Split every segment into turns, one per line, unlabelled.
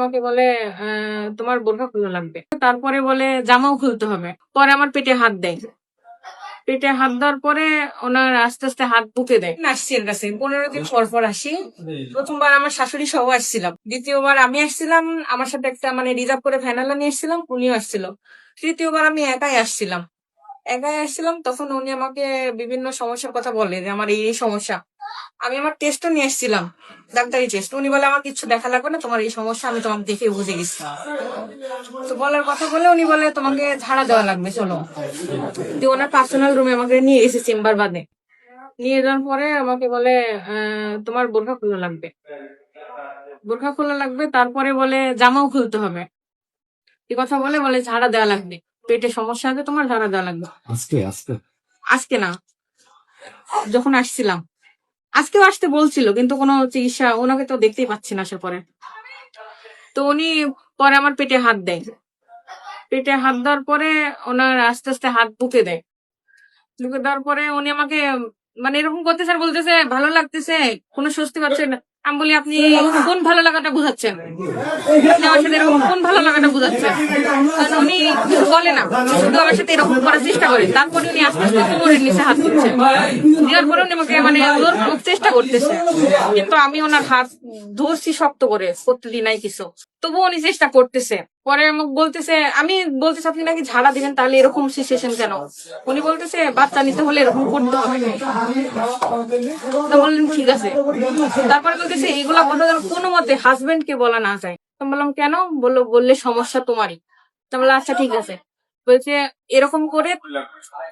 আমাকে বলে তোমার বোরখা খোলা লাগবে। তারপরে বলে জামাও খুলতে হবে। পরে আমার পেটে হাত দেয়। পেটে হাত দেওয়ার পরে ওনার আস্তে আস্তে হাত বুকে দেয়। আসছি এর কাছে 15 দিন পর পর আসি। প্রথমবার আমার শাশুড়ি সহ আসছিলাম, দ্বিতীয়বার আমি আসছিলাম, আমার সাথে একটা রিজার্ভ করে ফ্যানালা নিয়ে আসছিলাম, উনিও আসছিল। তৃতীয়বার আমি একাই আসছিলাম। তখন উনি আমাকে বিভিন্ন সমস্যার কথা বলে যে আমার এই সমস্যা। আমি আমার টেস্টও নিয়ে আসছিলাম, ডাক্তারি টেস্ট। উনি বলে আমার কিছু দেখা লাগবে না, তোমার এই সমস্যা আমি তোমাকে দেখে বুঝে গেছি। তো বলার কথা বলে উনি বলে তোমাকে ঝাড়া দেওয়া লাগবে, চলো। দিয়ে ওনার পার্সোনাল রুমে আমাকে নিয়ে গেছে চেম্বার বাদে। নিয়ে যাওয়ার পরে আমাকে বলে তোমার বোরখা খোলা লাগবে। তারপরে বলে জামাও খুলতে হবে। এই কথা বলে বলে ঝাড়া দেওয়া লাগবে, পেটে সমস্যা আছে তোমার, ঝাড়া দেওয়া লাগবে। আজকে না, যখন আসছিলাম। আজকেও আসতে বলছিল, কিন্তু কোনো চিকিৎসা, ওনাকে তো দেখতেই পাচ্ছি না আসার পরে। তো উনি পরে আমার পেটে হাত দেয়। পেটে হাত দেওয়ার পরে ওনার আস্তে আস্তে হাত বুকে দেয়। বুকে দেওয়ার পরে উনি আমাকে এরকম করতেছে আর বলতেছে ভালো লাগতেছে, কোনো স্বস্তি পাচ্ছেন না। আমি বলি আপনি কোন ভালো লাগাটা বুঝাচ্ছেন, আপনি আমার সাথে এরকম কোন ভালো লাগাটা বুঝাচ্ছেন? কারণ উনি বলে না, শুধু আমার সাথে এরকম করার চেষ্টা করে। তারপরে উনি আস্তে আস্তে কোমরের নিচে হাত দিচ্ছে, দেওয়ার পরে উনি আমাকে জোর চেষ্টা করতেছে। কিন্তু আমি ওনার হাত ধরছি শক্ত করে, করতে দিই নাই কিছু, তবুও উনি চেষ্টা করতেছে। পরে আমাকে বলতেছে, আমি বলতেছি আপনি নাকি ঝাড়া দিবেন, তাহলে এরকম সিচুয়েশন কেন? উনি বলতেছে বাচ্চা নিতে হলে এরকম করতে হবে। তো বললেন ঠিক আছে। তারপরে বলতেছে এইগুলা কথা যেন কোনো মতে হাজবেন্ড কে বলা না যায়। তো বললাম কেন? বললে সমস্যা তোমারই। তো বললাম আচ্ছা ঠিক আছে। বলছে এরকম করে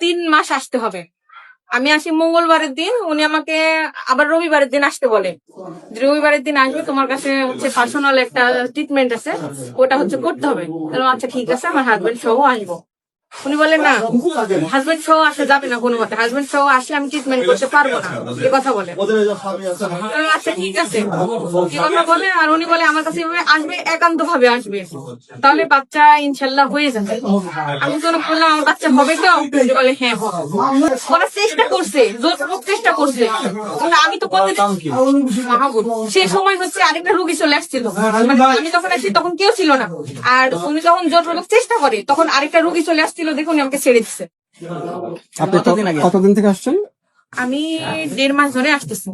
3 মাস আসতে হবে। আমি আসি মঙ্গলবারের দিন, উনি আমাকে আবার রবিবারের দিন আসতে বলে। রবিবারের দিন আসবে, তোমার কাছে হচ্ছে পার্সোনাল একটা ট্রিটমেন্ট আছে, ওটা হচ্ছে করতে হবে। আচ্ছা ঠিক আছে, আমার হাজবেন্ড সহ আসবো। উনি বলে না, হাজবেন্ড সহ আসা যাবে না কোনো মতে, হাজবেন্ড সহ আসলে আমি ট্রিটমেন্ট করতে পারবো না, এ কথা বলে। আচ্ছা ঠিক আছে, এ কথা বলে। আর উনি বলে আমার কাছে এভাবে আসবে, একান্ত ভাবে আসবে, তাহলে বাচ্চা ইনশাল্লাহ হয়ে যাবে। আমি তো বললাম আমার বাচ্চা হবে তো? বলে হ্যাঁ হবে। ওরা চেষ্টা করছে, জোরপূর্বক চেষ্টা করছে, কিন্তু আমি তো করতে সে সময় হচ্ছে আরেকটা রোগী চলে আসছিল। আমি যখন আসি তখন কেউ ছিল না, আর উনি যখন জোরপূর্বক চেষ্টা করে তখন আরেকটা রোগী চলে আসছিল, দেখুন আমাকে ছেড়ে দিচ্ছে।
আপনি কতদিন থেকে আসছেন?
আমি 1.5 মাস ধরে আসতেছি।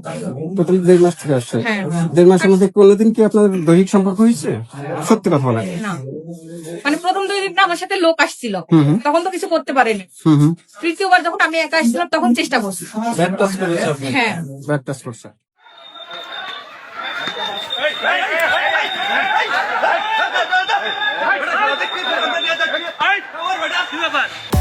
টোটাল 1.5 মাস থেকে আসছেন?
হ্যাঁ।
1.5 মাসের মধ্যে কোনোদিন কি আপনার দৈহিক সম্পর্ক হয়েছে? সত্যি কথা বলেন।
না, প্রথম 2 দিন আমার সাথে লোক আসছিল, তখন তো কিছু করতে পারেনি। তৃতীয়বার যখন আমি একা আসছিলাম তখন চেষ্টা করছি। হ্যাঁ,
ব্যাড টাচ করছে।
Hey,